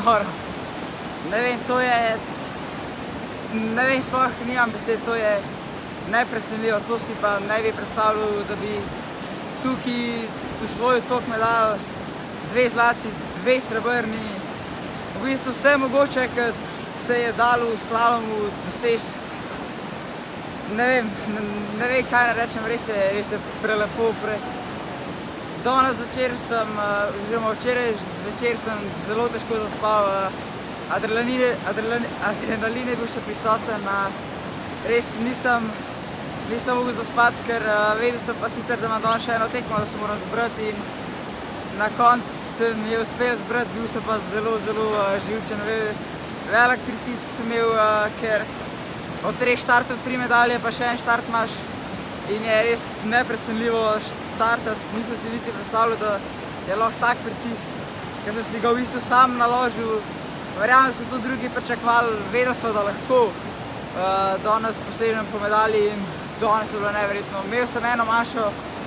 noro. Ne vem, to je, ne vem, sploh nimam besed, to je neprecenljivo. To si pa ne bi predstavljal, da bi tukaj osvojil toliko medalj, 2 zlati, 2 srebrni. V bistvu vse mogoče, ker se je dalo v slalomu doseči. Ne vem, kaj ne rečem, res je prelepo. Danes zvečer sem, oziroma včeraj zvečer sem zelo težko zaspal. Adrenalin je bil še prisoten. Res nisem mogel zaspati, ker vedel sem pa sicer, da imam danes še eno tekmo, da se moram zbrati in na koncu se mi je uspel zbrati, bil sem pa zelo živčen. Velik pritisk sem imel, ker od 3 štartov 3 medalje, pa še en štart imaš in je res neprecenljivo štartati. Nisem si niti predstavljal, da je lahko tak pritisk, ker sem si ga v bistvu sam naložil. Verjamem, da so to drugi pričakovali, vedel so, da lahko danes posežem po medalji in danes je bilo neverjetno. Imel sem eno mašo,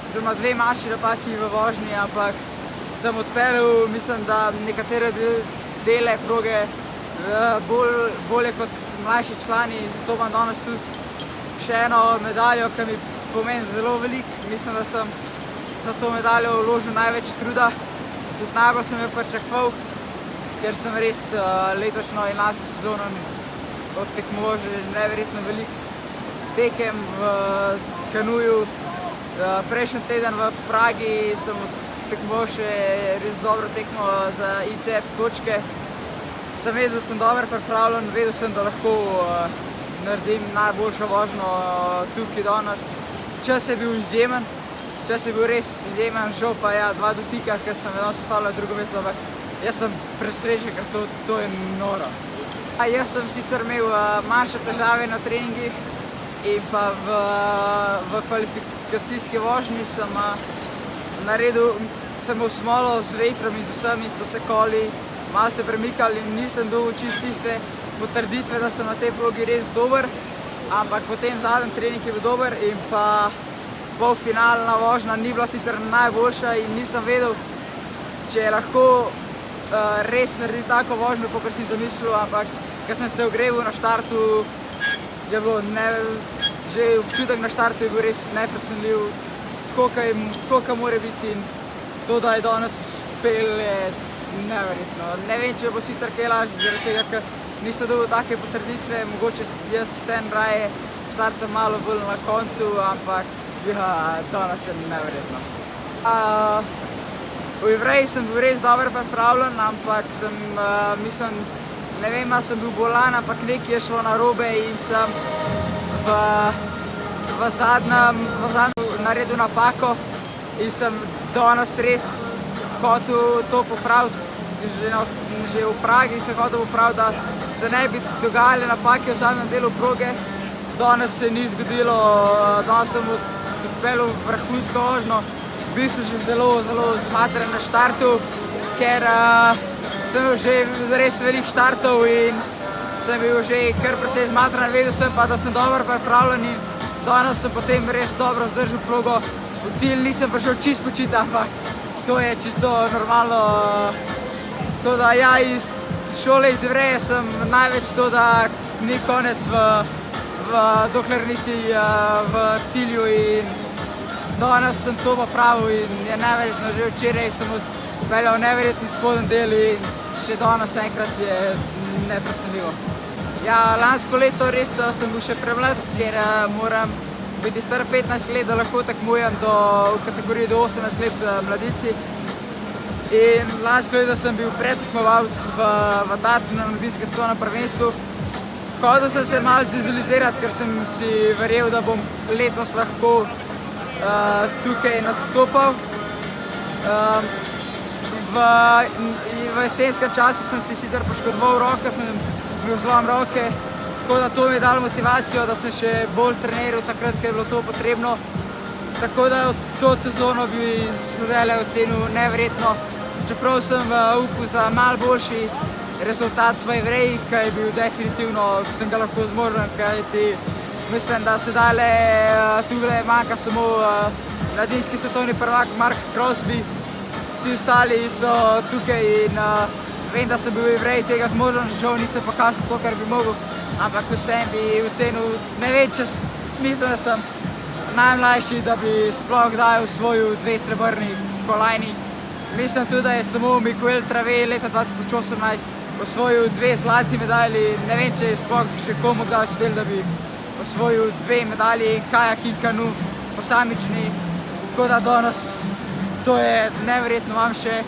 oziroma 2 maši napaki v vožnji, ampak sem odpeljal, mislim, da nekatere dele proge bolje kot mlajši člani, zato imam danes tudi še eno medaljo, ki mi pomeni zelo veliko. Mislim, da sem za to medaljo vložil največ truda, tudi najbolj sem jo pričakoval, ker sem res letošnjo in lansko sezono odtekmoval že neverjetno veliko tekem v kanuju. Prejšnji teden v Pragi sem odtekmoval še res dobro tekmo za ICF točke. Sem vedel, da sem dobro pripravljen, vedel sem, da lahko naredim najboljšo vožnjo tukaj danes. Čas je bil izjemen, čas je bil res izjemen, žal pa ja, 2 dotika, ker sta me danes postavila drugo mesto, ampak jaz sem presrečen, ker to je noro. Jaz sem sicer imel manjše težave na treningih in pa v kvalifikacijski vožnji sem naredil, sem imel smolo z vetrom in z vsemi, so se koli malce premikali in nisem dobil čisto tiste potrditve, da sem na tej progi res dober, ampak potem zadnji trening je bil dober in pa polfinalna vožnja ni bila sicer najboljša in nisem vedel, če je lahko res narediti tako vožnjo, kot sem zamislil, ampak ker sem se ogreval na štartu, je bilo že občutek na štartu je bil res neprecenljiv, tako kot mora biti in to, da je danes uspel, je neverjetno. Ne vem, če bo sicer kaj lažje, zaradi tega, ker nisem dobil take potrditve, mogoče jaz vseeno raje štartam malo bolj na koncu, ampak ja, danes je neverjetno. V Ivreji sem bil res dobro pripravljen, ampak sem, mislim, ne vem, ali sem bil bolan, ampak nekaj je šlo narobe in sem v zadnjem naredil napako in sem danes res hotel to popraviti. Že v Pragi sem hotel popraviti, da se ne bi dogajale napake v zadnjem delu proge. Danes se ni zgodilo, danes sem odpeljal vrhunsko vožnjo. Bil sem že zelo zmatran na štartu, ker sem imel že res veliko štartov in sem bil že kar precej zmatran. Vedel sem pa, da sem dobro pripravljen in danes sem potem res dobro zdržal progo. V cilj nisem prišel čisto počiti, ampak to je čisto normalno. To, da ja, iz šole iz Ivreje sem največ to, da ni konec, dokler nisi v cilju in danes sem to popravil in je neverjetno, že včeraj sem odpeljal neverjetni spodnji del in še danes enkrat je neprecenljivo. Ja, lansko leto res sem bil še premlad, ker moram biti star 15 let, da lahko tekmujem v kategoriji do 18 let mladici. In lansko leto sem bil predtekmovalec v Tacu na mladinskem svetovnem prvenstvu. Hodil sem se malo vizualizirati, ker sem si verjel, da bom letos lahko tukaj nastopal. V jesenskem času sem si sicer poškodoval roko, sem bil zlom roke, tako da to mi je dalo motivacijo, da sem še bolj treniral takrat, ker je bilo to potrebno. Tako da to sezono bi zdajle ocenil neverjetno, čeprav sem upal za malo boljši rezultat v Ivreji, ki je bil definitivno, sem ga lahko zmožen, kajti mislim, da sedajle tukaj manjka samo mladinski svetovni prvak Mark Crosby. Vsi ostali so tukaj in vem, da sem bil Evrej tega zmožen, žal nisem pokazal to, kar bi mogel, ampak vsem bi ocenil, ne vem, če mislim, da sem najmlajši, da bi sploh kdaj osvojil 2 srebrni kolajni. Mislim tudi, da je samo Miguel Trave leta 2018 osvojil 2 zlati medalji, ne vem, če je sploh še komu kdaj uspel, da bi osvojil 2 medalji, kajak in kanu, posamični, tako da danes to je neverjetno, imam še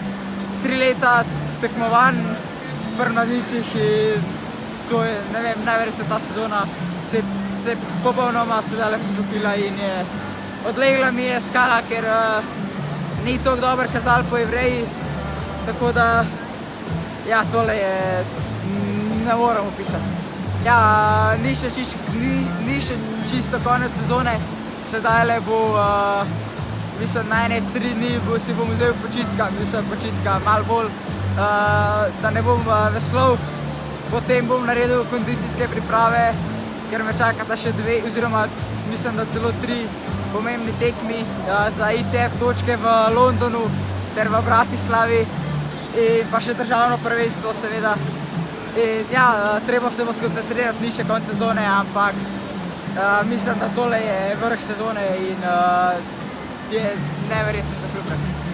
3 leta tekmovanj pri mladicih in to je, ne vem, neverjetno ta sezona se je popolnoma sedaj poklopila in je odlegla mi je skala, ker ni toliko dobro kazalo po Evreji, tako da ja, tole je, ne moram opisati. Ja, ni še čisto konec sezone, sedaj bo, mislim, na 3 dni si bom vzel počitka, malo bolj, da ne bom veslal, potem bom naredil kondicijske priprave, ker me čakata še 2, oziroma mislim, da celo 3 pomembni tekmi za ICF točke v Londonu ter v Bratislavi in pa še državno prvenstvo seveda. In ja, treba se bo skoncentrirati, ni še konec sezone, ampak mislim, da tole je vrh sezone in je neverjetno zaključek.